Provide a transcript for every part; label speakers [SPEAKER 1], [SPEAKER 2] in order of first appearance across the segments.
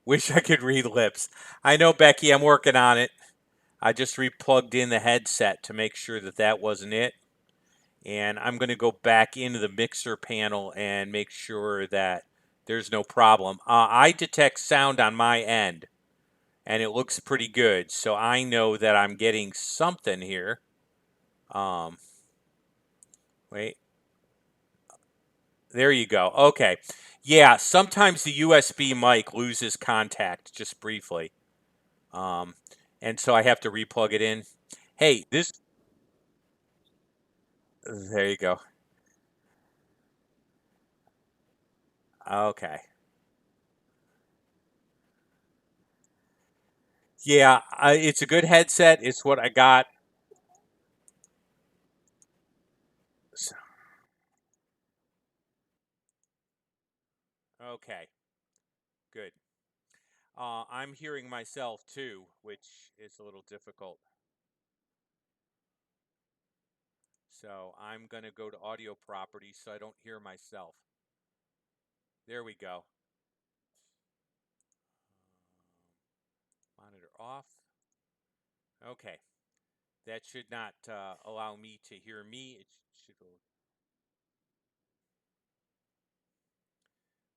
[SPEAKER 1] Wish I could read lips. I know, Becky, I'm working on it. I just replugged in the headset to make sure that that wasn't it. And I'm going to go back into the mixer panel and make sure that there's no problem. I detect sound on my end, and it looks pretty good. So I know that I'm getting something here. Um, Wait, there you go. Okay. Yeah, sometimes the USB mic loses contact just briefly. Um, and so I have to replug it in. Hey, there you go. Okay. Yeah, it's a good headset. It's what I got. Okay, good. I'm hearing myself too, which is a little difficult. So I'm going to go to audio properties so I don't hear myself. There we go. Monitor off. Okay. That should not allow me to hear me. It should,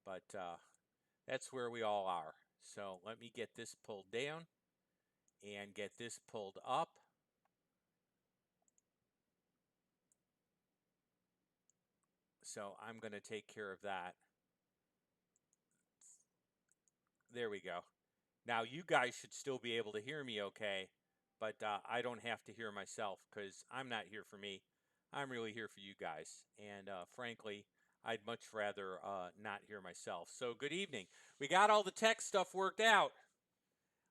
[SPEAKER 1] but that's where we all are. So let me get this pulled down and get this pulled up. So I'm going to take care of that. There we go. Now you guys should still be able to hear me okay, but I don't have to hear myself because I'm not here for me. I'm really here for you guys. And frankly, I'd much rather not hear myself. So good evening. We got all the tech stuff worked out.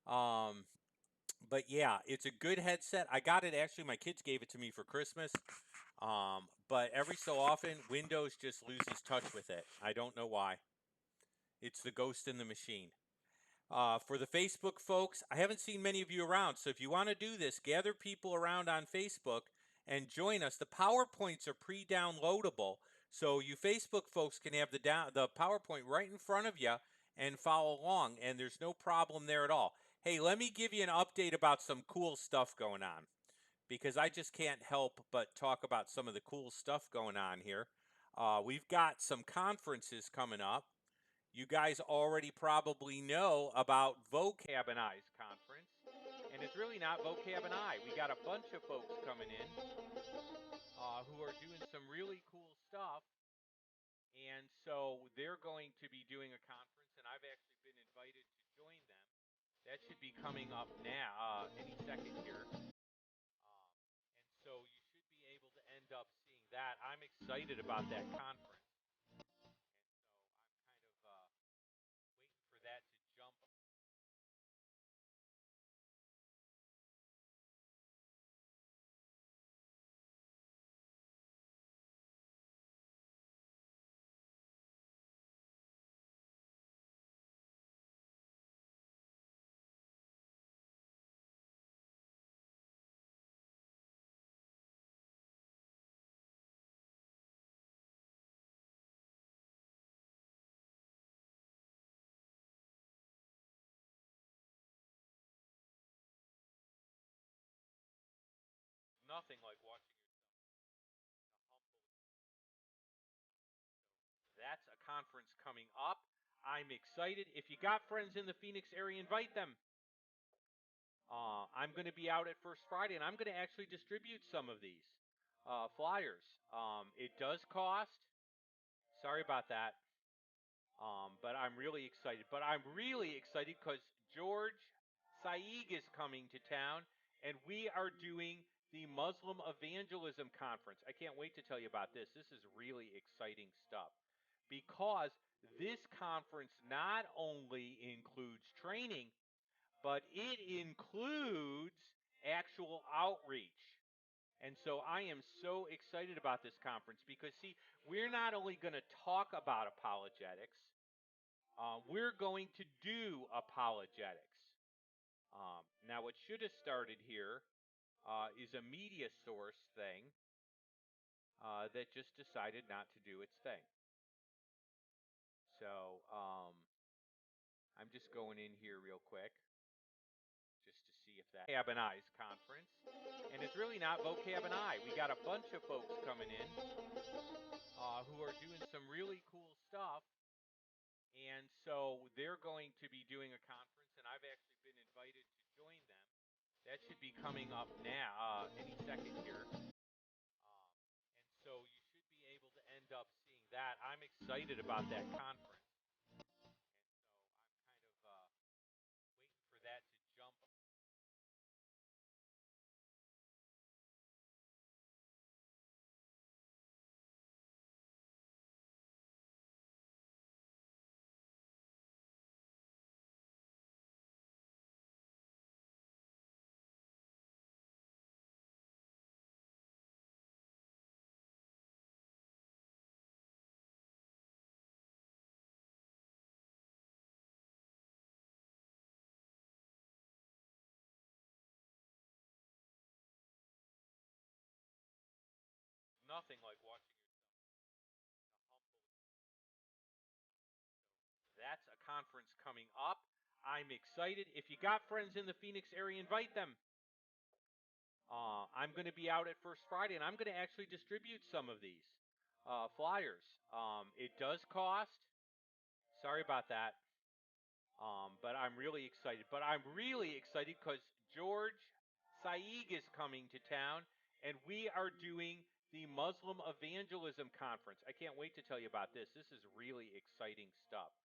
[SPEAKER 1] Um, but yeah, it's a good headset. I got it actually. My kids gave it to me for Christmas. But every so often, Windows just loses touch with it. I don't know why. It's the ghost in the machine. For the Facebook folks, I haven't seen many of you around. So if you want to do this, gather people around on Facebook and join us. The PowerPoints are pre-downloadable, so you Facebook folks can have the PowerPoint right in front of you and follow along. And there's no problem there at all. Hey, let me give you an update about some cool stuff going on because I just can't help but talk about some of the cool stuff going on here. We've got some conferences coming up. You guys already probably know about Vocab and I's conference, and it's really not Vocab and I. We got a bunch of folks coming in who are doing some really cool stuff, and so they're going to be doing a conference, and I've actually been invited to join them. That should be coming up now, any second here. And so you should be able to end up seeing that. I'm excited about that conference. And so I'm kind of waiting for that to jump. Nothing like watching That's a conference coming up. I'm excited. If you got friends in the Phoenix area, invite them. I'm going to be out at First Friday, and I'm going to actually distribute some of these flyers. It does cost. Sorry about that. But I'm really excited. But I'm really excited because George Saig is coming to town, and we are doing the Muslim Evangelism Conference. I can't wait to tell you about this. This is really exciting stuff because this conference not only includes training, but it includes actual outreach. And so I am so excited about this conference because, see, we're not only going to talk about apologetics, we're going to do apologetics. Now, what should have started here is a media source thing that just decided not to do its thing. So I'm I'm just going in here real quick just to see if that Vocab and I's conference. And it's really not Vocab and I. We got a bunch of folks coming in who are doing some really cool stuff. And so they're going to be doing a conference, and I've actually been invited to join them. That should be coming up now, any second here. And so you should be able to end up seeing that. I'm excited about that conference. And so I'm kind of waiting for that to jump. Nothing like watching That's a conference coming up. I'm excited. If you got friends in the Phoenix area, invite them. I'm going to be out at First Friday, and I'm going to actually distribute some of these flyers. It does cost. Sorry about that. But I'm really excited. But I'm really excited because George Saig is coming to town, and we are doing the Muslim Evangelism Conference. I can't wait to tell you about this. This is really exciting stuff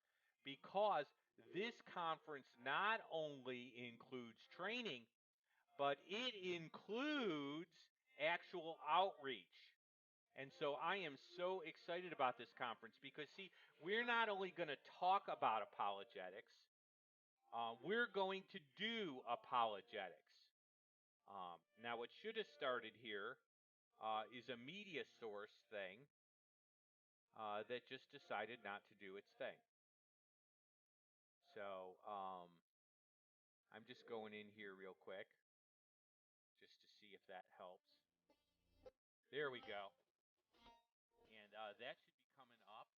[SPEAKER 1] because this conference not only includes training, but it includes actual outreach. And so I am so excited about this conference because, see, we're not only going to talk about apologetics, we're going to do apologetics. Now, what should have started here is a media source thing that just decided not to do its thing. So I'm just going in here real quick just to see if that helps. There we go. And that should be coming up.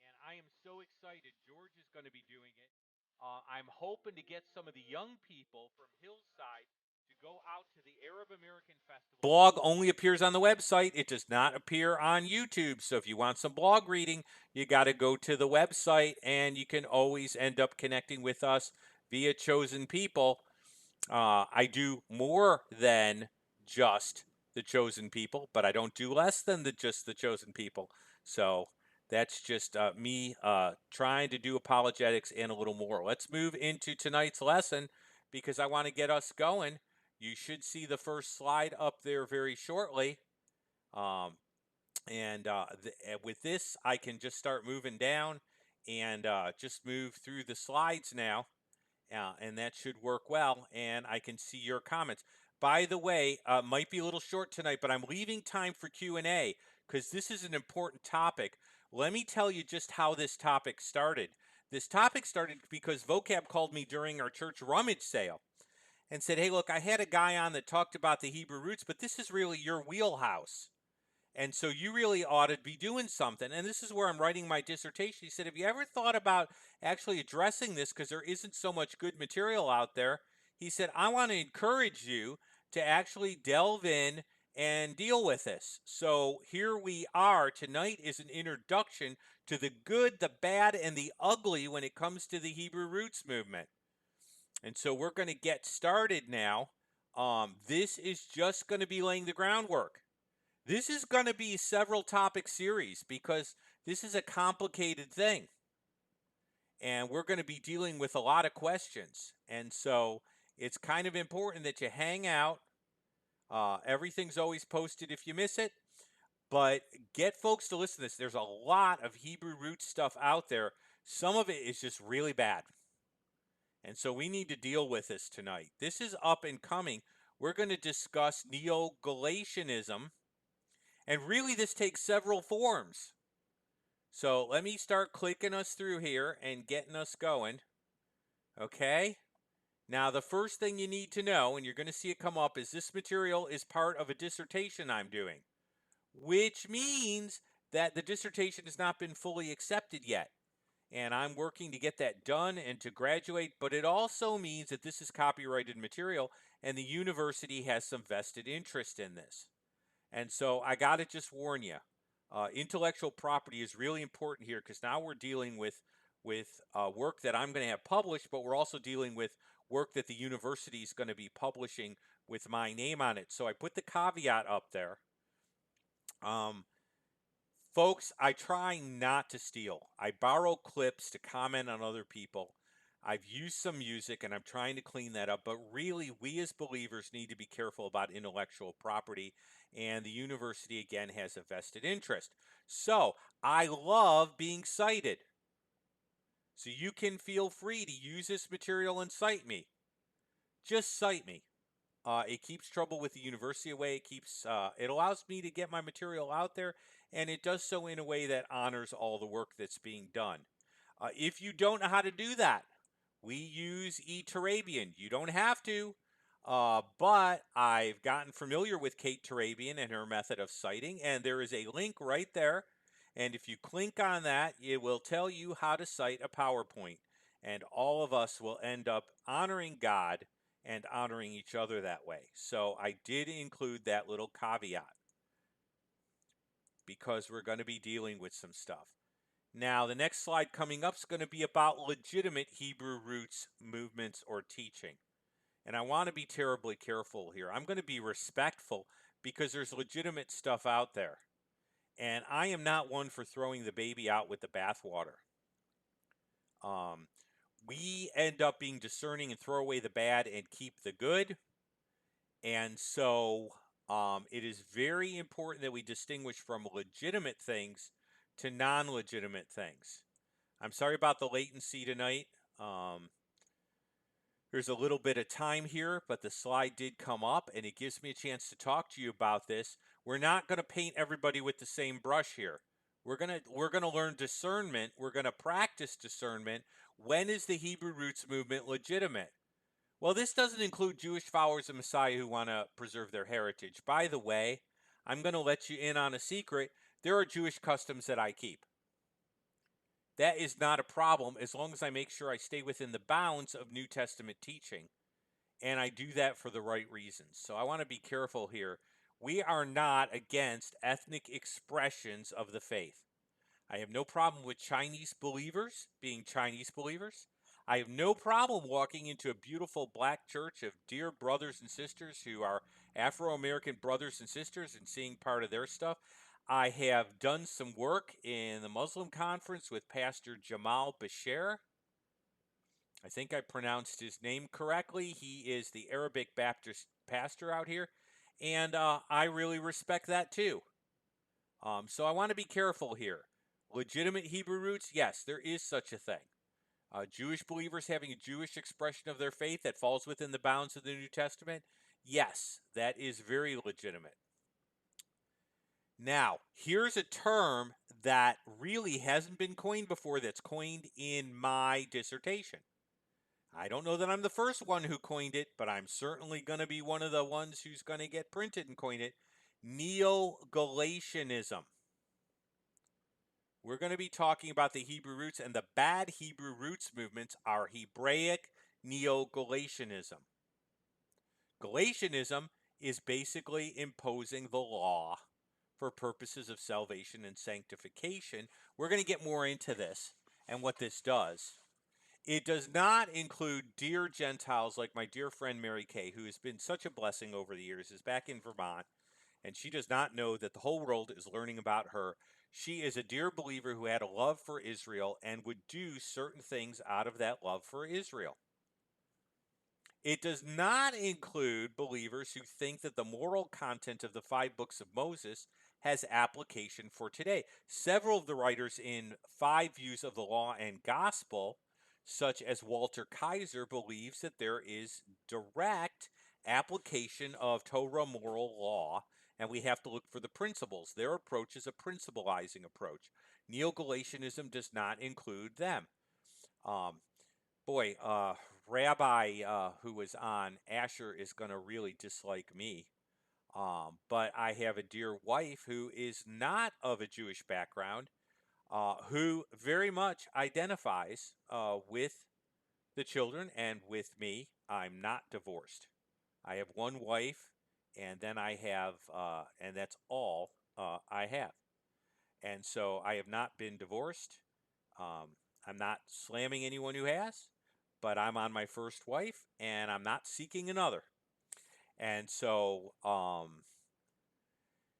[SPEAKER 1] And I am so excited. George is going to be doing it. I'm hoping to get some of the young people from Hillside to go out to the Arab American Festival. Blog only appears on the website. It does not appear on YouTube. So if you want some blog reading, you got to go to the website, and you can always end up connecting with us via Chosen People. I do more than just the chosen people, but I don't do less than just the chosen people. So that's just me trying to do apologetics and a little more. Let's move into tonight's lesson because I want to get us going. You should see the first slide up there very shortly. And with this, I can just start moving down and just move through the slides now. And that should work well. And I can see your comments. By the way, might be a little short tonight, but I'm leaving time for Q&A because this is an important topic. Let me tell you just how this topic started. This topic started because Vocab called me during our church rummage sale and said, hey, look, I had a guy on that talked about the Hebrew roots, but this is really your wheelhouse. And so you really ought to be doing something. And this is where I'm writing my dissertation. He said, have you ever thought about actually addressing this because there isn't so much good material out there? He said, I want to encourage you to actually delve in and deal with this. So here we are. Tonight is an introduction to the good, the bad, and the ugly when it comes to the Hebrew roots movement. And so we're going to get started now. This is just going to be laying the groundwork. This is going to be several topic series because this is a complicated thing. And we're going to be dealing with a lot of questions. And so it's kind of important that you hang out. Everything's always posted if you miss it. But get folks to listen to this. There's a lot of Hebrew root stuff out there. Some of it is just really bad. And so we need to deal with this tonight. This is up and coming. We're going to discuss Neo-Galatianism. And really, this takes several forms. So let me start clicking us through here and getting us going. Okay? Now, the first thing you need to know, and you're going to see it come up, is this material is part of a dissertation I'm doing, which means that the dissertation has not been fully accepted yet. and I'm working to get that done and to graduate, but it also means that this is copyrighted material and the university has some vested interest in this. And so I got to just warn you, intellectual property is really important here because now we're dealing with work that I'm going to have published, but we're also dealing with work that the university is going to be publishing with my name on it. So I put the caveat up there. Um, Folks, I try not to steal. I borrow clips to comment on other people. I've used some music and I'm trying to clean that up, but really, we as believers need to be careful about intellectual property, and the university again has a vested interest. So I love being cited. So you can feel free to use this material and cite me. Just cite me. It keeps trouble with the university away. It allows me to get my material out there, and it does so in a way that honors all the work that's being done. If you don't know how to do that, we use eTurabian. You don't have to, but I've gotten familiar with Kate Turabian and her method of citing, and there is a link right there. And if you click on that, it will tell you how to cite a PowerPoint. And all of us will end up honoring God and honoring each other that way. So I did include that little caveat because we're going to be dealing with some stuff. Now, the next slide coming up is going to be about legitimate Hebrew roots movements or teaching. And I want to be terribly careful here. I'm going to be respectful because there's legitimate stuff out there. And I am not one for throwing the baby out with the bathwater. We end up being discerning and throw away the bad and keep the good. And so it is very important that we distinguish from legitimate things to non-legitimate things. I'm sorry about the latency tonight. There's a little bit of time here, but the slide did come up and it gives me a chance to talk to you about this. We're not going to paint everybody with the same brush here. We're going to learn discernment. We're going to practice discernment. When is the Hebrew roots movement legitimate? Well, this doesn't include Jewish followers of Messiah who want to preserve their heritage. By the way, I'm going to let you in on a secret. There are Jewish customs that I keep. That is not a problem as long as I make sure I stay within the bounds of New Testament teaching. And I do that for the right reasons. So I want to be careful here. We are not against ethnic expressions of the faith. I have no problem with Chinese believers being Chinese believers. I have no problem walking into a beautiful black church of dear brothers and sisters who are Afro American brothers and sisters and seeing part of their stuff. I have done some work in the Muslim conference with Pastor Jamal Bashir. I think I pronounced his name correctly. He is the Arabic Baptist pastor out here, and I really respect that too. So I want to be careful here. Legitimate Hebrew roots, yes, there is such a thing. Jewish believers having a Jewish expression of their faith that falls within the bounds of the New Testament, yes, that is very legitimate. Now, here's a term that really hasn't been coined before that's coined in my dissertation. I don't know that I'm the first one who coined it, but I'm certainly going to be one of the ones who's going to get printed and coin it. Neo-Galatianism. We're going to be talking about the Hebrew roots, and the bad Hebrew roots movements are Hebraic Neo-Galatianism. Galatianism is basically imposing the law for purposes of salvation and sanctification. We're going to get more into this and what this does. It does not include dear Gentiles like my dear friend Mary Kay, who has been such a blessing over the years, is back in Vermont, and she does not know that the whole world is learning about her. She is a dear believer who had a love for Israel and would do certain things out of that love for Israel. It does not include believers who think that the moral content of the 5 books of Moses has application for today. Several of the writers in 5 Views of the Law and Gospel, such as Walter Kaiser, believes that there is direct application of Torah moral law, and we have to look for the principles. Their approach is a principalizing approach. Neo-Galatianism does not include them. Rabbi who was on Asher is going to really dislike me. But I have a dear wife who is not of a Jewish background. who very much identifies with the children and with me. I'm not divorced. I have one wife, and then I have, and that's all I have. And so I have not been divorced. Um, I'm not slamming anyone who has, but I'm on my first wife, and I'm not seeking another. And so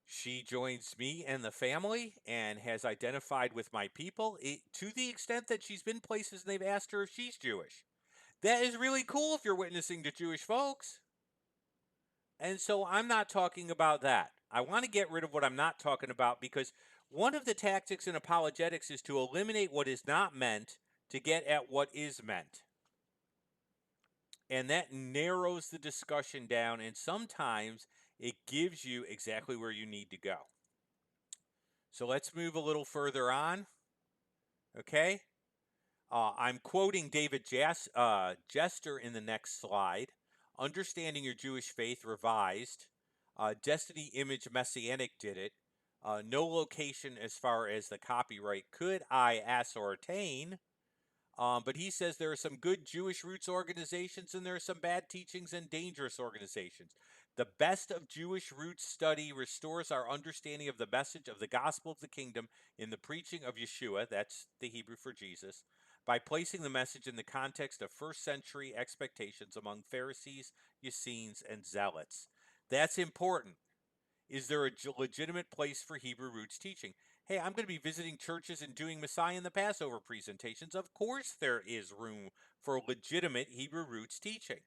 [SPEAKER 1] she joins me and the family and has identified with my people to the extent that she's been places and they've asked her if she's Jewish. That is really cool if you're witnessing to Jewish folks. And so I'm not talking about that. I want to get rid of what I'm not talking about because one of the tactics in apologetics is to eliminate what is not meant to get at what is meant. And that narrows the discussion down, and sometimes it gives you exactly where you need to go. So let's move a little further on. Okay. I'm quoting David Jester in the next slide. Understanding Your Jewish Faith Revised. Destiny Image Messianic did it. No location as far as the copyright could I ascertain. But he says there are some good Jewish roots organizations and there are some bad teachings and dangerous organizations. The best of Jewish roots study restores our understanding of the message of the gospel of the kingdom in the preaching of Yeshua, that's the Hebrew for Jesus, by placing the message in the context of first century expectations among Pharisees, Essenes, and Zealots. That's important. Is there a legitimate place for Hebrew roots teaching? Hey, I'm going to be visiting churches and doing Messiah in the Passover presentations. Of course, there is room for legitimate Hebrew roots teaching.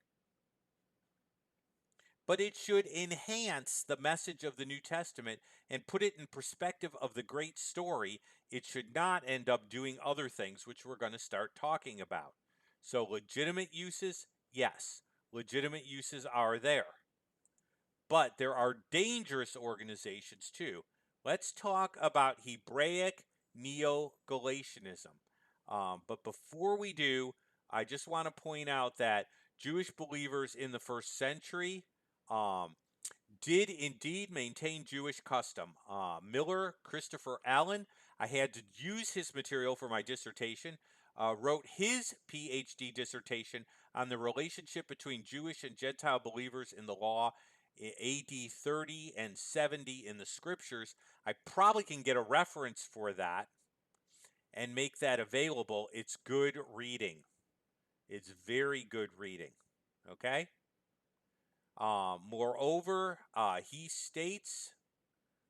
[SPEAKER 1] But it should enhance the message of the New Testament and put it in perspective of the great story. It should not end up doing other things, which we're going to start talking about. So, legitimate uses, yes, legitimate uses are there. But there are dangerous organizations too. Let's talk about Hebraic Neo Galatianism. But before we do, I just want to point out that Jewish believers in the first century um, did indeed maintain Jewish custom. Miller Christopher Allen, I had to use his material for my dissertation, wrote his PhD dissertation on the relationship between Jewish and Gentile believers in the law AD 30 and 70 in the scriptures. I probably can get a reference for that and make that available. It's good reading. It's very good reading. Okay? Moreover, he states,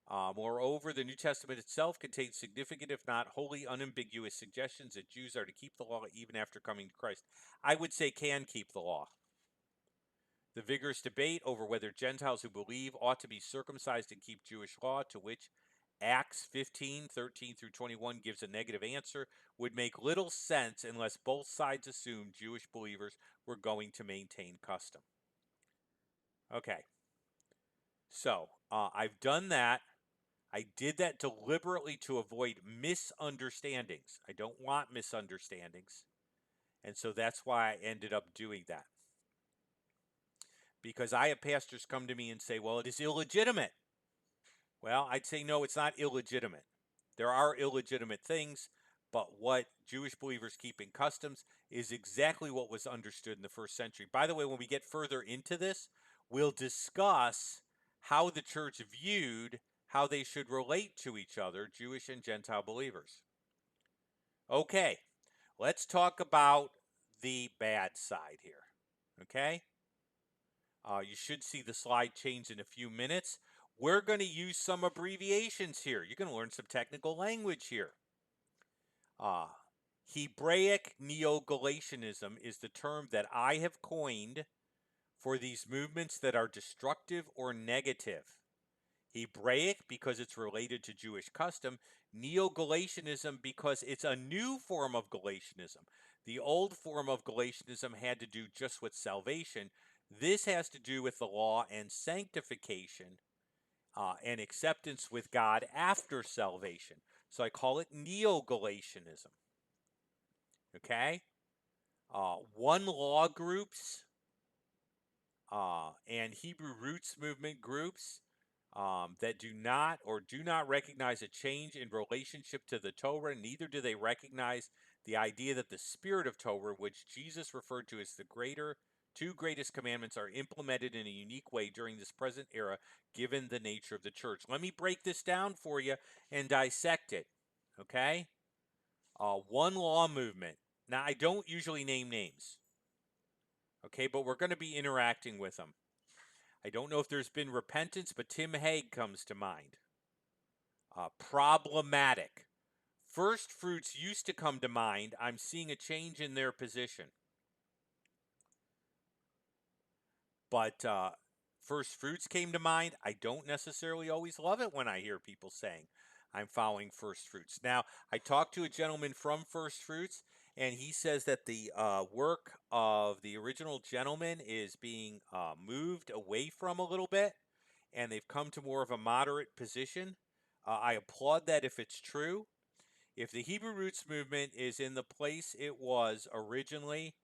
[SPEAKER 1] moreover, the New Testament itself contains significant, if not wholly unambiguous, suggestions that Jews are to keep the law even after coming to Christ. I would say can keep the law. The vigorous debate over whether Gentiles who believe ought to be circumcised and keep Jewish law, to which Acts 15:13 through 21 gives a negative answer, would make little sense unless both sides assumed Jewish believers were going to maintain custom. Okay, so I've done that. I did that deliberately to avoid misunderstandings. I don't want misunderstandings. And so that's why I ended up doing that. Because I have pastors come to me and say, well, it is illegitimate. Well, I'd say, no, it's not illegitimate. There are illegitimate things, but what Jewish believers keep in customs is exactly what was understood in the first century. By the way, when we get further into this, we'll discuss how the church viewed how they should relate to each other, Jewish and Gentile believers. Okay, let's talk about the bad side here. Okay? You should see the slide change in a few minutes. We're going to use some abbreviations here. You're going to learn some technical language here. Hebraic Neo-Galatianism is the term that I have coined for these movements that are destructive or negative. Hebraic because it's related to Jewish custom, Neo-Galatianism because it's a new form of Galatianism. The old form of Galatianism had to do just with salvation. This has to do with the law and sanctification and acceptance with God after salvation. So I call it Neo-Galatianism. Okay? One law groups and Hebrew roots movement groups that do not recognize a change in relationship to the Torah. Neither do they recognize the idea that the spirit of Torah, which Jesus referred to as the two greatest commandments, are implemented in a unique way during this present era, given the nature of the church. Let me break this down for you and dissect it. Okay? One law movement. Now, I don't usually name names. Okay, but we're going to be interacting with them. I don't know if there's been repentance, but Tim Hague comes to mind. Problematic. First fruits used to come to mind. I'm seeing a change in their position. But first fruits came to mind. I don't necessarily always love it when I hear people saying I'm following first fruits. Now, I talked to a gentleman from first fruits, and he says that the work of the original gentleman is being moved away from a little bit, and they've come to more of a moderate position. I applaud that if it's true. If the Hebrew Roots movement is in the place it was originally,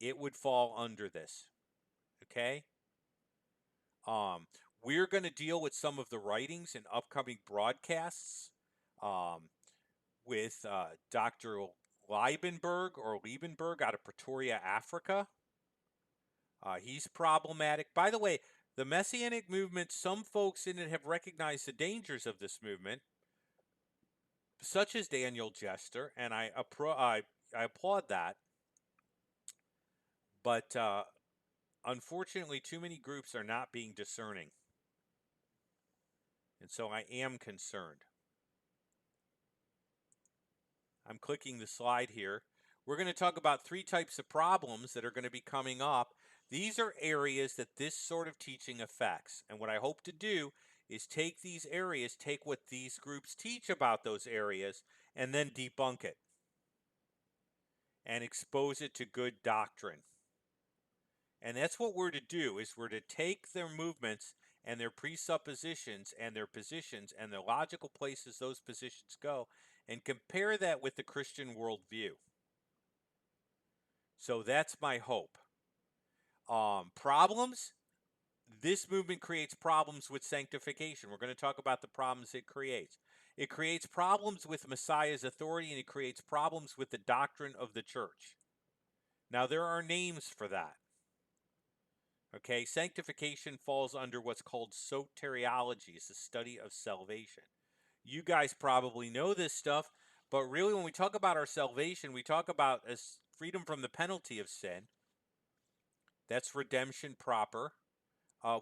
[SPEAKER 1] it would fall under this. Okay? Um, we're going to deal with some of the writings in upcoming broadcasts with Dr. Liebenberg out of Pretoria, Africa. He's problematic. By the way, the Messianic movement, some folks in it have recognized the dangers of this movement, such as Daniel Jester, and I applaud that. But unfortunately, too many groups are not being discerning. And so I am concerned. I'm clicking the slide here. We're going to talk about 3 types of problems that are going to be coming up. These are areas that this sort of teaching affects. And what I hope to do is take these areas, take what these groups teach about those areas, and then debunk it and expose it to good doctrine. And that's what we're to do, is we're to take their movements and their presuppositions and their positions and the logical places those positions go and compare that with the Christian worldview. So that's my hope. Problems. This movement creates problems with sanctification. We're going to talk about the problems it creates. It creates problems with Messiah's authority, and it creates problems with the doctrine of the church. Now, there are names for that. Okay, sanctification falls under what's called soteriology. It's the study of salvation. You guys probably know this stuff, but really when we talk about our salvation, we talk about as freedom from the penalty of sin. That's redemption proper.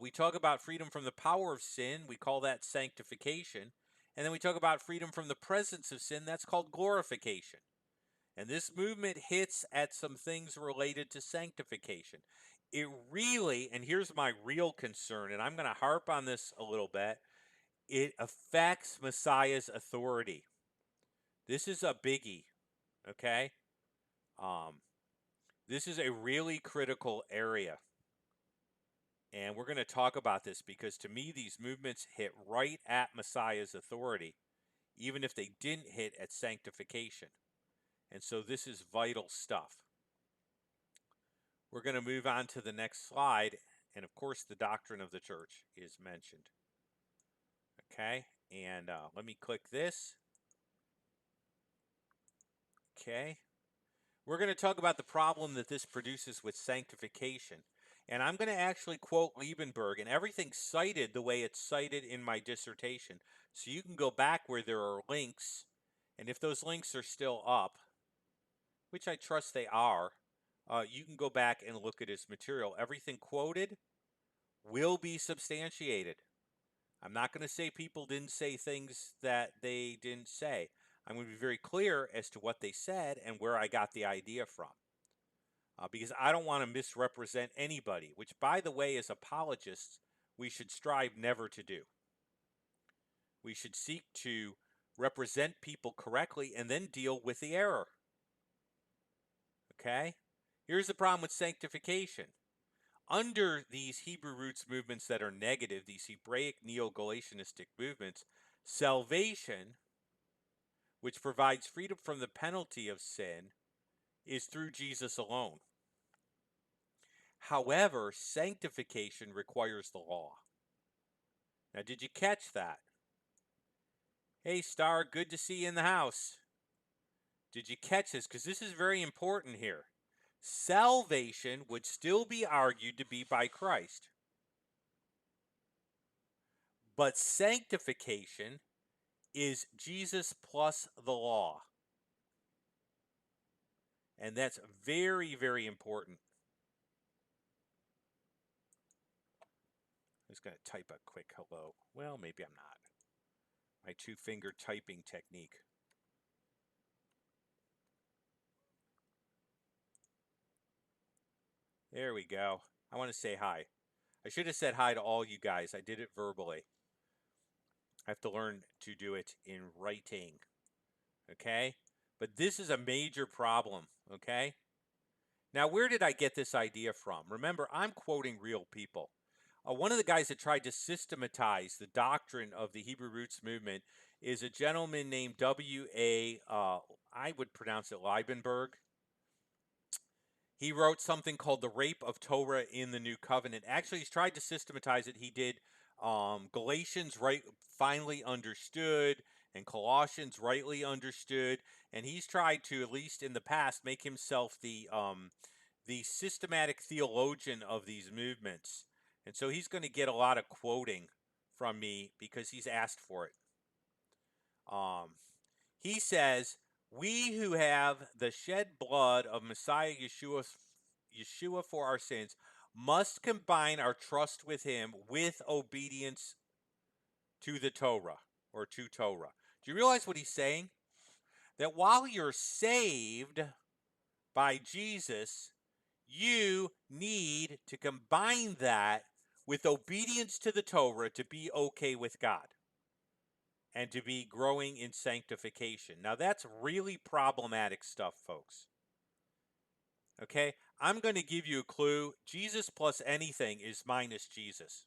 [SPEAKER 1] We talk about freedom from the power of sin. We call that sanctification. And then we talk about freedom from the presence of sin. That's called glorification. And this movement hits at some things related to sanctification. It really, and here's my real concern, and I'm going to harp on this a little bit, it affects Messiah's authority. This is a biggie, okay? This is a really critical area. And we're going to talk about this because to me, these movements hit right at Messiah's authority, even if they didn't hit at sanctification. And so this is vital stuff. We're going to move on to the next slide. And of course, the doctrine of the church is mentioned. Okay, and let me click this. Okay, we're going to talk about the problem that this produces with sanctification. And I'm going to actually quote Liebenberg, and everything's cited the way it's cited in my dissertation. So you can go back where there are links, and if those links are still up, which I trust they are, you can go back and look at his material. Everything quoted will be substantiated. I'm not going to say people didn't say things that they didn't say. I'm going to be very clear as to what they said and where I got the idea from. Because I don't want to misrepresent anybody, which, by the way, as apologists, we should strive never to do. We should seek to represent people correctly and then deal with the error. Okay? Here's the problem with sanctification. Under these Hebrew roots movements that are negative, these Hebraic neo-Galatianistic movements, salvation, which provides freedom from the penalty of sin, is through Jesus alone. However, sanctification requires the law. Now, did you catch that? Hey, Star, good to see you in the house. Did you catch this? Because this is very important here. Salvation would still be argued to be by Christ, but sanctification is Jesus plus the law. And that's very, very important. I'm just going to type a quick hello. Well, maybe I'm not. My two-finger typing technique. There we go. I want to say hi. I should have said hi to all you guys. I did it verbally. I have to learn to do it in writing. Okay? But this is a major problem. Okay? Now, where did I get this idea from? Remember, I'm quoting real people. One of the guys that tried to systematize the doctrine of the Hebrew Roots movement is a gentleman named W.A. I would pronounce it Liebenberg. He wrote something called The Rape of Torah in the New Covenant. Actually, he's tried to systematize it. He did Galatians finally understood and Colossians rightly understood. And he's tried to, at least in the past, make himself the systematic theologian of these movements. And so he's going to get a lot of quoting from me because he's asked for it. He says, we who have the shed blood of Messiah Yeshua for our sins must combine our trust with him with obedience to the Torah or to Torah. Do you realize what he's saying? That while you're saved by Jesus, you need to combine that with obedience to the Torah to be okay with God and to be growing in sanctification. Now, that's really problematic stuff, folks. Okay? I'm going to give you a clue. Jesus plus anything is minus Jesus.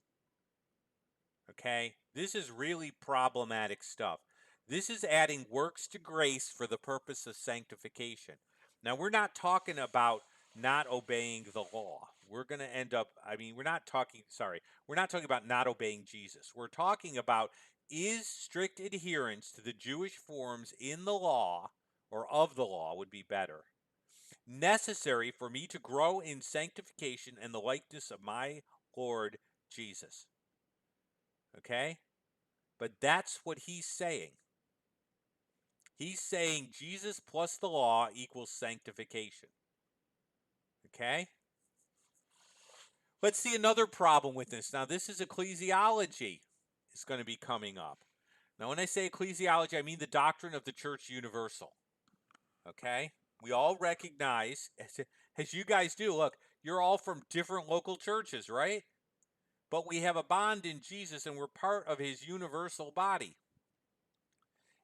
[SPEAKER 1] Okay? This is really problematic stuff. This is adding works to grace for the purpose of sanctification. Now, we're not talking about not obeying the law. We're going to end up, we're not talking about not obeying Jesus. We're talking about is strict adherence to the Jewish forms in the law, or of the law would be better, necessary for me to grow in sanctification and the likeness of my Lord Jesus. Okay? But that's what he's saying. He's saying Jesus plus the law equals sanctification. Okay? Let's see another problem with this. Now, this is ecclesiology. It's going to be coming up. Now, when I say ecclesiology, I mean the doctrine of the church universal. Okay? We all recognize, as you guys do, look, you're all from different local churches, right? But we have a bond in Jesus and we're part of his universal body.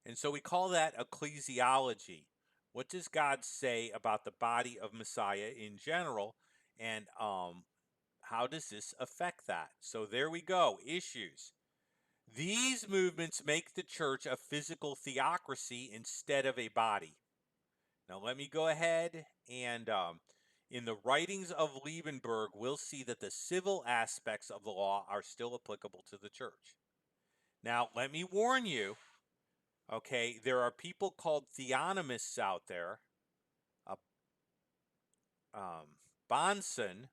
[SPEAKER 1] And so we call that ecclesiology. What does God say about the body of Messiah in general? And how does this affect that? So there we go. Issues. These movements make the church a physical theocracy instead of a body. Now let me go ahead and in the writings of Liebenberg, we'll see that the civil aspects of the law are still applicable to the church. Now let me warn you, okay, there are people called theonomists out there. Bonson,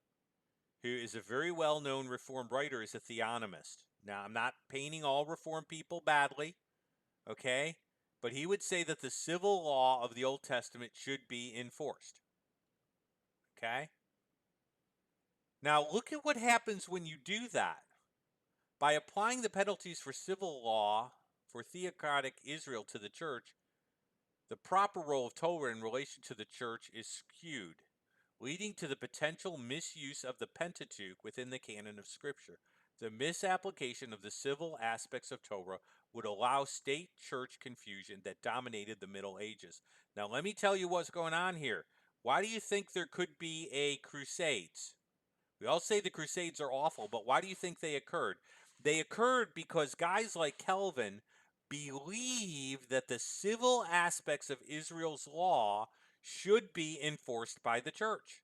[SPEAKER 1] who is a very well-known Reformed writer, is a theonomist. Now, I'm not painting all Reformed people badly, okay? But he would say that the civil law of the Old Testament should be enforced, okay? Now, look at what happens when you do that. By applying the penalties for civil law for theocratic Israel to the church, the proper role of Torah in relation to the church is skewed, leading to the potential misuse of the Pentateuch within the canon of Scripture. The misapplication of the civil aspects of Torah would allow state-church confusion that dominated the Middle Ages. Now, let me tell you what's going on here. Why do you think there could be a Crusades? We all say the Crusades are awful, but why do you think they occurred? They occurred because guys like Calvin believed that the civil aspects of Israel's law should be enforced by the church.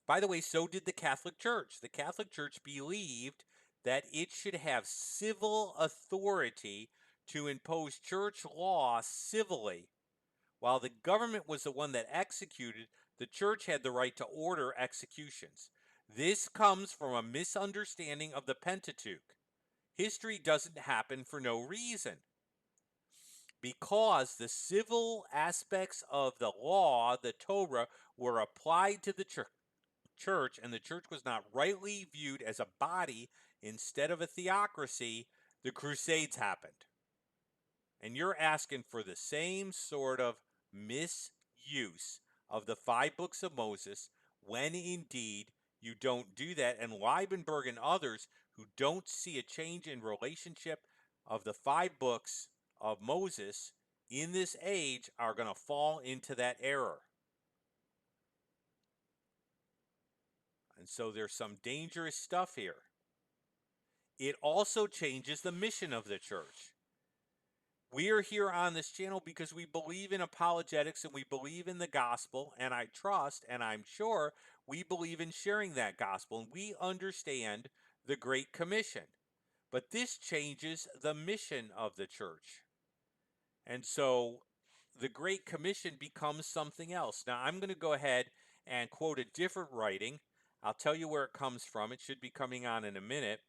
[SPEAKER 1] By the way, so did the Catholic Church. The Catholic Church believed that it should have civil authority to impose church law civilly. While the government was the one that executed, the church had the right to order executions. This comes from a misunderstanding of the Pentateuch. History doesn't happen for no reason. Because the civil aspects of the law, the Torah, were applied to the church, and the church was not rightly viewed as a body instead of a theocracy, the Crusades happened. And you're asking for the same sort of misuse of the 5 books of Moses when indeed you don't do that. And Liebenberg and others who don't see a change in relationship of the 5 books of Moses in this age are going to fall into that error. And so there's some dangerous stuff here. It also changes the mission of the church. We are here on this channel because we believe in apologetics and we believe in the gospel, and I trust and I'm sure we believe in sharing that gospel, and we understand the Great Commission. But this changes the mission of the church. And so the Great Commission becomes something else. Now, I'm going to go ahead and quote a different writing. I'll tell you where it comes from. It should be coming on in a minute.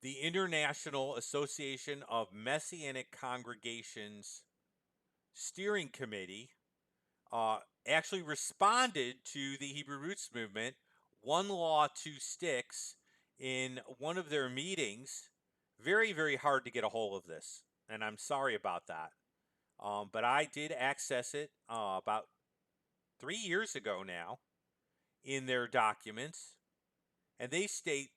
[SPEAKER 1] The International Association of Messianic Congregations Steering Committee actually responded to the Hebrew Roots Movement, One Law, Two Sticks, in one of their meetings. Very, very hard to get a hold of this, and I'm sorry about that. But I did access it about 3 years ago now in their documents, and they state,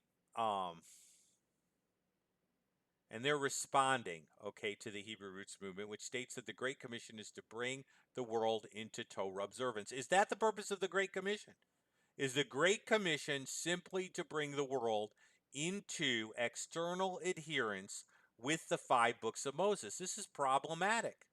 [SPEAKER 1] and they're responding, okay, to the Hebrew Roots Movement, which states that the Great Commission is to bring the world into Torah observance. Is that the purpose of the Great Commission? Is the Great Commission simply to bring the world into external adherence with the 5 books of Moses? This is problematic.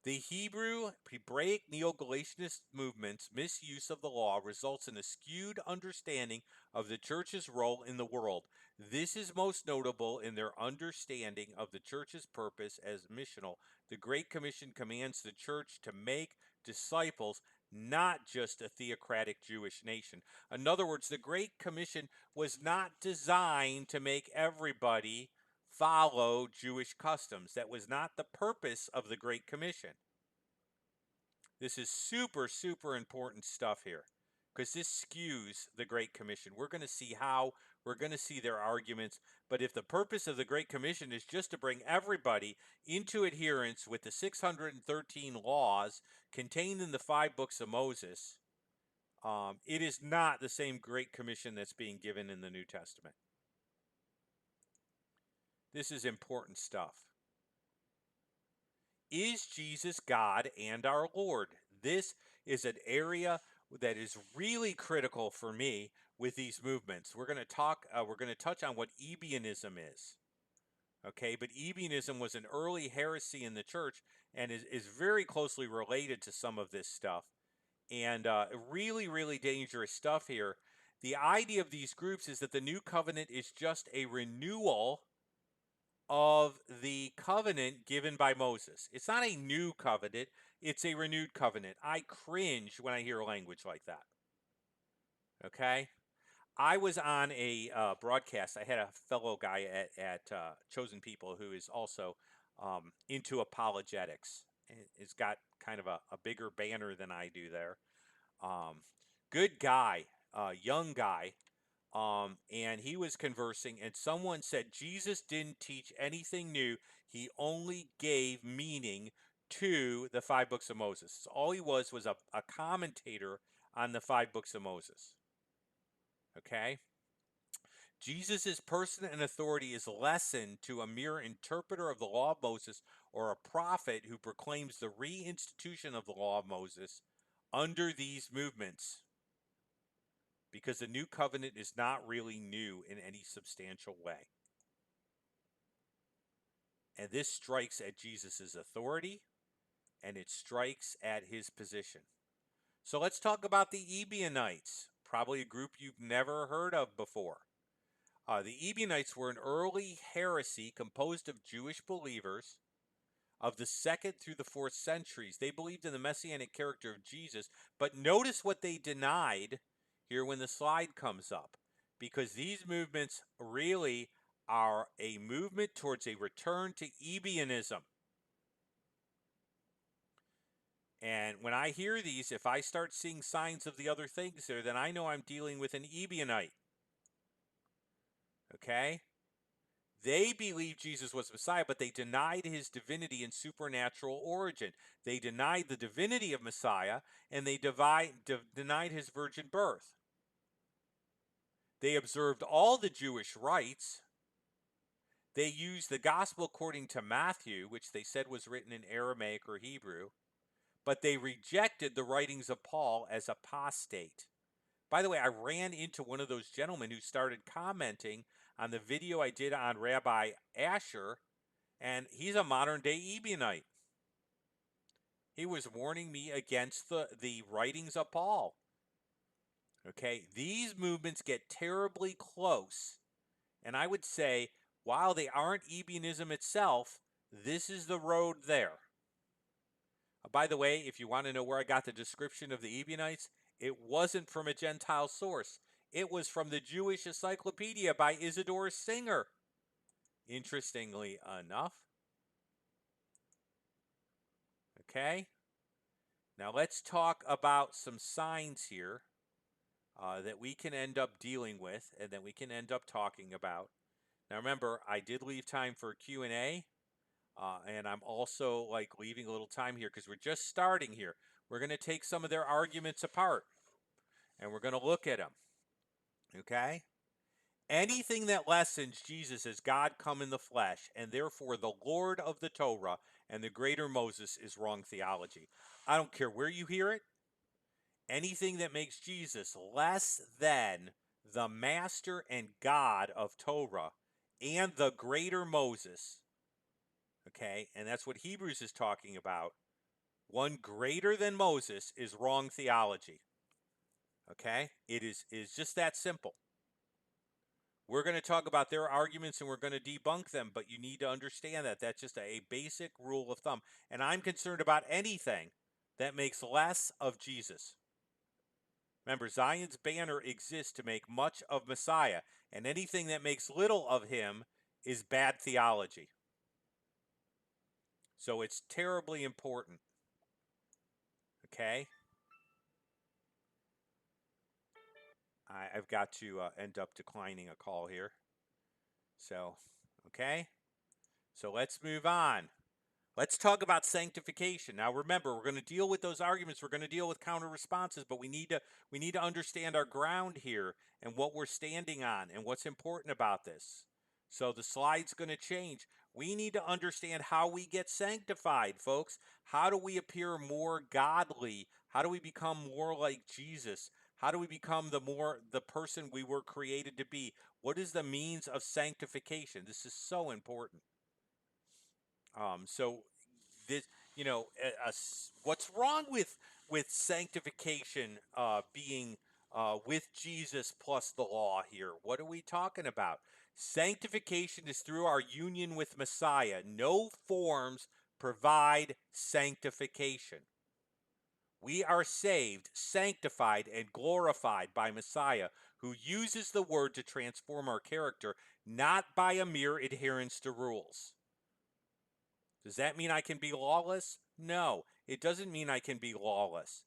[SPEAKER 1] The Hebrew, Hebraic, Neo-Galatianist movement's misuse of the law results in a skewed understanding of the church's role in the world. This is most notable in their understanding of the church's purpose as missional. The Great Commission commands the church to make disciples, not just a theocratic Jewish nation. In other words, the Great Commission was not designed to make everybody follow Jewish customs. That was not the purpose of the Great Commission. This is super, super important stuff here because this skews the Great Commission. We're going to see how, we're going to see their arguments. But if the purpose of the Great Commission is just to bring everybody into adherence with the 613 laws contained in the 5 books of Moses, it is not the same Great Commission that's being given in the New Testament. This is important stuff. Is Jesus God and our Lord? This is an area that is really critical for me with these movements. We're going to touch on what Ebionism is. Okay, but Ebionism was an early heresy in the church and is very closely related to some of this stuff. And really, really dangerous stuff here. The idea of these groups is that the new covenant is just a renewal of the covenant given by Moses. It's not a new covenant, it's a renewed covenant. I cringe when I hear language like that. Okay? I was on a broadcast. I had a fellow guy at Chosen People who is also into apologetics. He's got kind of a bigger banner than I do there. Good guy, young guy. And he was conversing, and someone said Jesus didn't teach anything new. He only gave meaning to the 5 books of Moses. So all he was a commentator on the 5 books of Moses. Okay? Jesus' person and authority is lessened to a mere interpreter of the law of Moses or a prophet who proclaims the reinstitution of the law of Moses under these movements, because the new covenant is not really new in any substantial way. And this strikes at Jesus' authority, and it strikes at his position. So let's talk about the Ebionites. probably a group you've never heard of before. The Ebionites were an early heresy composed of Jewish believers of the 2nd through the 4th centuries. They believed in the messianic character of Jesus, but notice what they denied here when the slide comes up, because these movements really are a movement towards a return to Ebionism. And when I hear these, if I start seeing signs of the other things there, then I know I'm dealing with an Ebionite. Okay? They believed Jesus was Messiah, but they denied his divinity and supernatural origin. They denied the divinity of Messiah, and they denied his virgin birth. They observed all the Jewish rites. They used the gospel according to Matthew, which they said was written in Aramaic or Hebrew, but they rejected the writings of Paul as apostate. By the way, I ran into one of those gentlemen who started commenting on the video I did on Rabbi Asher, and he's a modern-day Ebionite. He was warning me against the writings of Paul. Okay, these movements get terribly close, and I would say, while they aren't Ebionism itself, this is the road there. By the way, if you want to know where I got the description of the Ebionites, it wasn't from a Gentile source. It was from the Jewish Encyclopedia by Isidore Singer. Interestingly enough. Okay. Now let's talk about some signs here that we can end up dealing with and that we can end up talking about. Now remember, I did leave time for Q&A. And I'm also leaving a little time here because we're just starting here. We're going to take some of their arguments apart and we're going to look at them. Okay? Anything that lessens Jesus as God come in the flesh and therefore the Lord of the Torah and the greater Moses is wrong theology. I don't care where you hear it. Anything that makes Jesus less than the master and God of Torah and the greater Moses, okay, and that's what Hebrews is talking about. One greater than Moses is wrong theology. Okay? It is just that simple. We're going to talk about their arguments and we're going to debunk them, but you need to understand that that's just a basic rule of thumb. And I'm concerned about anything that makes less of Jesus. Remember, Zion's banner exists to make much of Messiah, and anything that makes little of him is bad theology. So it's terribly important. Okay? I've got to end up declining a call here. So, okay? So let's move on. Let's talk about sanctification. Now remember, we're going to deal with those arguments. We're going to deal with counter responses, but we need to understand our ground here and what we're standing on and what's important about this. So the slide's going to change. We need to understand how we get sanctified, folks. How do we appear more godly? How do we become more like Jesus? How do we become the person we were created to be? What is the means of sanctification? This is so important. So this, what's wrong with sanctification being with Jesus plus the law here? What are we talking about? Sanctification is through our union with Messiah. No forms provide sanctification. We are saved, sanctified, and glorified by Messiah, who uses the word to transform our character, not by a mere adherence to rules. Does that mean I can be lawless? No, it doesn't mean I can be lawless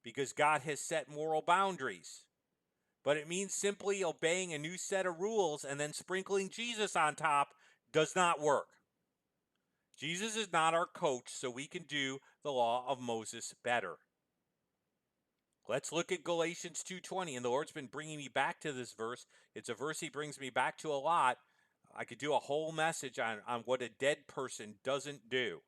[SPEAKER 1] because God has set moral boundaries. But it means simply obeying a new set of rules and then sprinkling Jesus on top does not work. Jesus is not our coach, so we can do the law of Moses better. Let's look at Galatians 2:20, and the Lord's been bringing me back to this verse. It's a verse he brings me back to a lot. I could do a whole message on what a dead person doesn't do.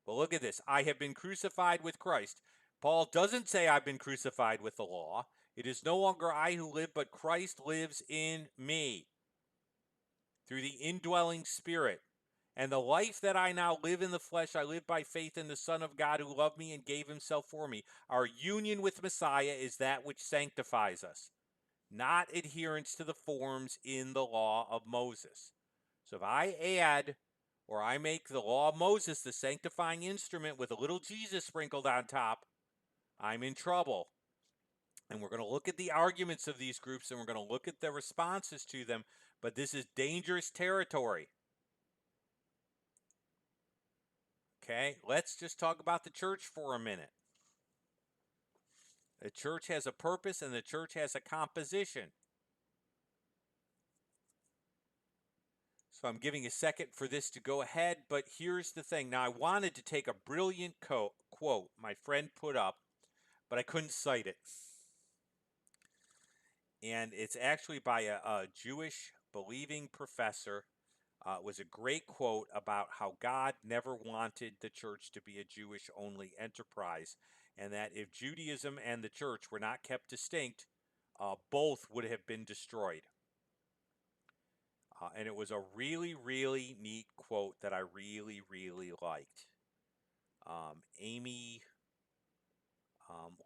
[SPEAKER 1] But look at this. I have been crucified with Christ. Paul doesn't say I've been crucified with the law. It is no longer I who live, but Christ lives in me through the indwelling Spirit. And the life that I now live in the flesh, I live by faith in the Son of God who loved me and gave himself for me. Our union with Messiah is that which sanctifies us, not adherence to the forms in the law of Moses. So if I add or I make the law of Moses the sanctifying instrument with a little Jesus sprinkled on top, I'm in trouble. And we're going to look at the arguments of these groups and we're going to look at the responses to them, but this is dangerous territory. Okay, let's just talk about the church for a minute. The church has a purpose and the church has a composition. So I'm giving a second for this to go ahead, but here's the thing. Now, I wanted to take a brilliant quote my friend put up, but I couldn't cite it. And it's actually by a Jewish believing professor. It was a great quote about how God never wanted the church to be a Jewish-only enterprise, and that if Judaism and the church were not kept distinct, both would have been destroyed. And it was a really, really neat quote that I really, really liked. Amy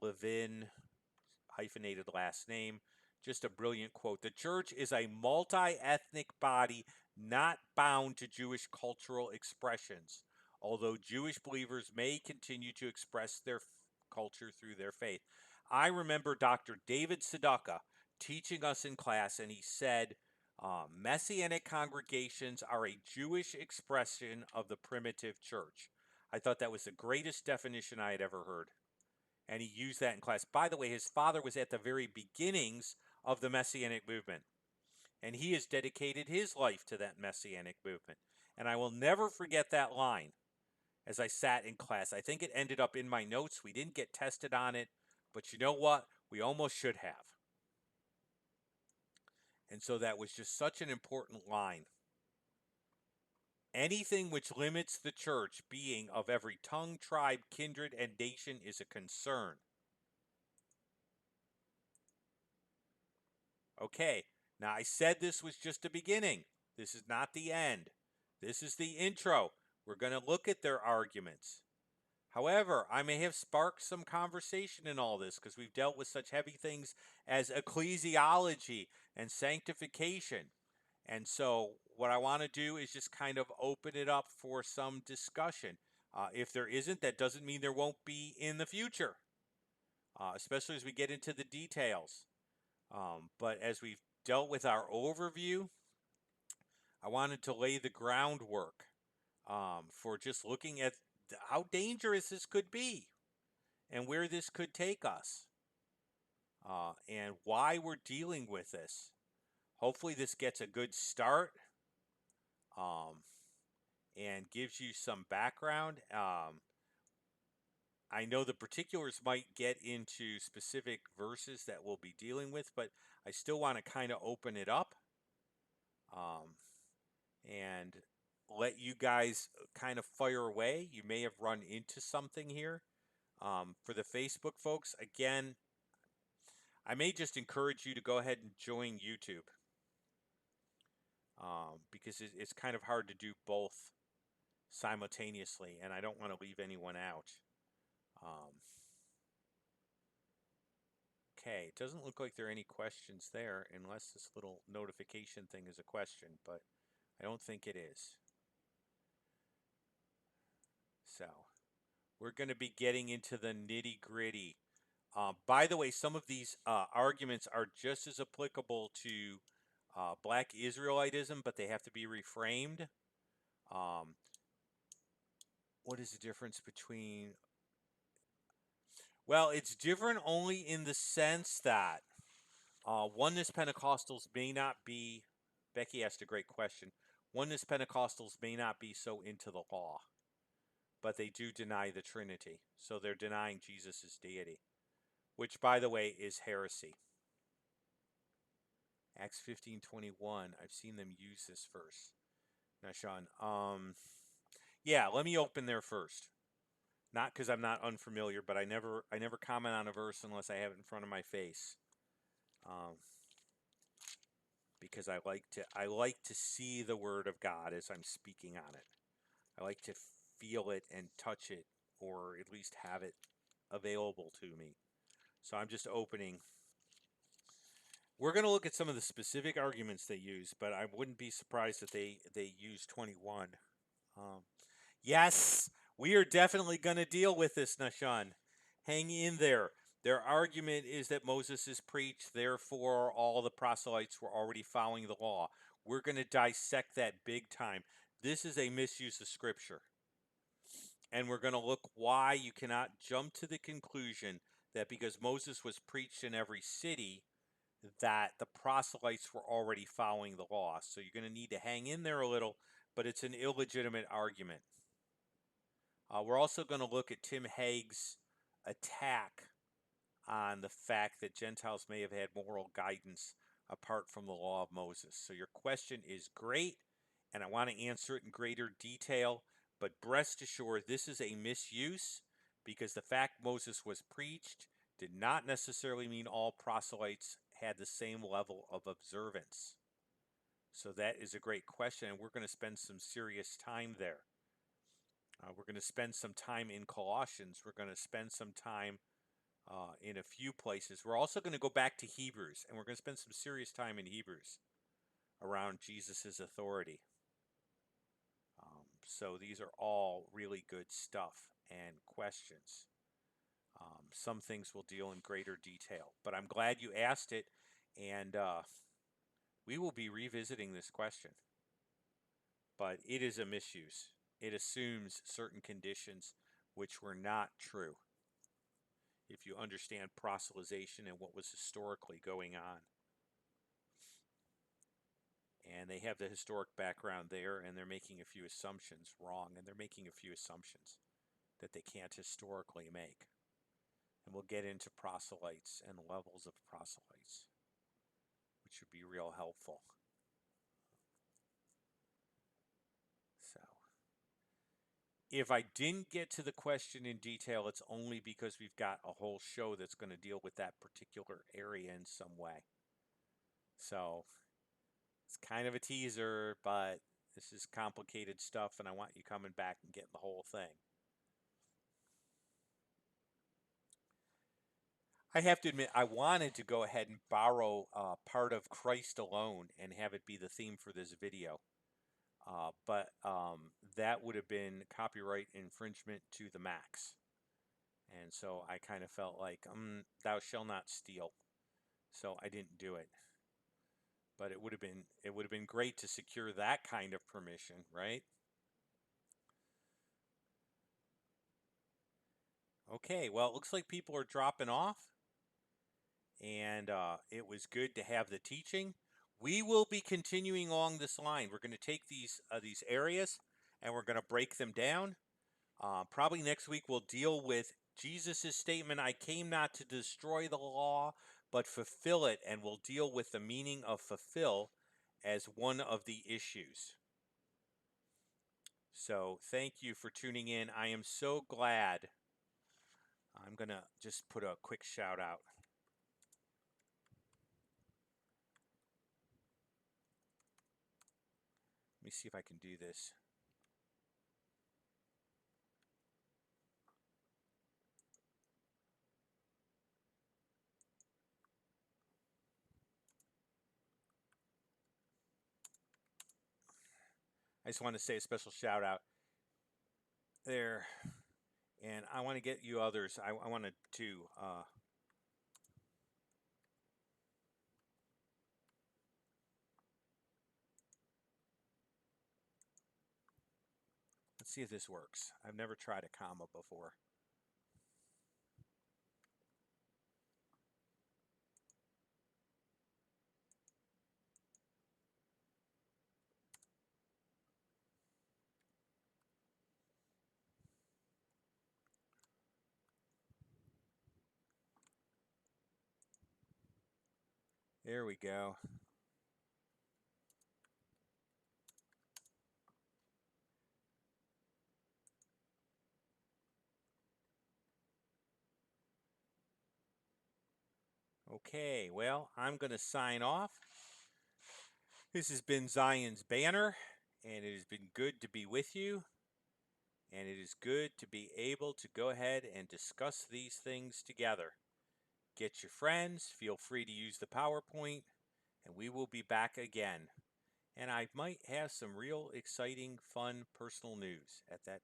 [SPEAKER 1] Levin, hyphenated last name, just a brilliant quote. The church is a multi-ethnic body not bound to Jewish cultural expressions, although Jewish believers may continue to express their culture through their faith. I remember Dr. David Sadaka teaching us in class, and he said, Messianic congregations are a Jewish expression of the primitive church. I thought that was the greatest definition I had ever heard. And he used that in class. By the way, his father was at the very beginnings of the Messianic movement, and he has dedicated his life to that Messianic movement. And I will never forget that line as I sat in class. I think it ended up in my notes. We didn't get tested on it, but you know what? We almost should have. And so that was just such an important line. Anything which limits the church being of every tongue, tribe, kindred, and nation is a concern. Okay, now I said this was just a beginning. This is not the end. This is the intro. We're going to look at their arguments. However, I may have sparked some conversation in all this because we've dealt with such heavy things as ecclesiology and sanctification. And so what I want to do is just kind of open it up for some discussion. If there isn't, that doesn't mean there won't be in the future, especially as we get into the details. But as we've dealt with our overview, I wanted to lay the groundwork for just looking at how dangerous this could be and where this could take us and why we're dealing with this. Hopefully this gets a good start and gives you some background. I know the particulars might get into specific verses that we'll be dealing with, but I still want to kind of open it up and let you guys kind of fire away. You may have run into something here. For the Facebook folks, again, I may just encourage you to go ahead and join YouTube because it's kind of hard to do both simultaneously, and I don't want to leave anyone out. Okay, it doesn't look like there are any questions there unless this little notification thing is a question, but I don't think it is. So we're going to be getting into the nitty-gritty. By the way, some of these arguments are just as applicable to Black Israelitism, but they have to be reframed. What is the difference between... Well, it's different only in the sense that Oneness Pentecostals may not be... Becky asked a great question. Oneness Pentecostals may not be so into the law, but they do deny the Trinity. So they're denying Jesus' deity, which, by the way, is heresy. Acts 15:21. I've seen them use this verse. Now, Sean, yeah, let me open there first. Not because I'm not unfamiliar, but I never comment on a verse unless I have it in front of my face. Because I like to see the Word of God as I'm speaking on it. I like to feel it and touch it, or at least have it available to me. So I'm just opening. We're going to look at some of the specific arguments they use, but I wouldn't be surprised if they use 21. Um, yes, we are definitely going to deal with this, Nashan. Hang in there. Their argument is that Moses is preached, therefore all the proselytes were already following the law. We're going to dissect that big time. This is a misuse of Scripture. And we're going to look why you cannot jump to the conclusion that because Moses was preached in every city, that the proselytes were already following the law. So you're going to need to hang in there a little, but it's an illegitimate argument. We're also going to look at Tim Haig's attack on the fact that Gentiles may have had moral guidance apart from the law of Moses. So your question is great, and I want to answer it in greater detail, but rest assured this is a misuse because the fact Moses was preached did not necessarily mean all proselytes had the same level of observance. So that is a great question, and we're going to spend some serious time there. We're going to spend some time in Colossians. We're going to spend some time in a few places. We're also going to go back to Hebrews, and we're going to spend some serious time in Hebrews around Jesus' authority. So these are all really good stuff and questions. Some things we'll deal in greater detail, but I'm glad you asked it, and we will be revisiting this question. But it is a misuse. It assumes certain conditions which were not true. If you understand proselytization and what was historically going on. And they have the historic background there, and they're making a few assumptions wrong, and they're making a few assumptions that they can't historically make. And we'll get into proselytes and levels of proselytes, which would be real helpful. So, if I didn't get to the question in detail, it's only because we've got a whole show that's going to deal with that particular area in some way. So, it's kind of a teaser, but this is complicated stuff, and I want you coming back and getting the whole thing. I have to admit, I wanted to go ahead and borrow part of Christ Alone and have it be the theme for this video. But that would have been copyright infringement to the max. And so I kind of felt like, thou shalt not steal. So I didn't do it. But it would have been great to secure that kind of permission, right? Okay, well, it looks like people are dropping off. And it was good to have the teaching. We will be continuing along this line. We're going to take these areas and we're going to break them down. Probably next week we'll deal with Jesus' statement, I came not to destroy the law, but fulfill it. And we'll deal with the meaning of fulfill as one of the issues. So thank you for tuning in. I am so glad. I'm going to just put a quick shout out. Let me see if I can do this. I just want to say a special shout out there. And I want to get you others. I wanted to. Let's see if this works. I've never tried a comma before. There we go. Okay, well, I'm going to sign off. This has been Zion's Banner, and it has been good to be with you. and it is good to be able to go ahead and discuss these things together. Get your friends, feel free to use the PowerPoint, and we will be back again. And I might have some real exciting, fun personal news at that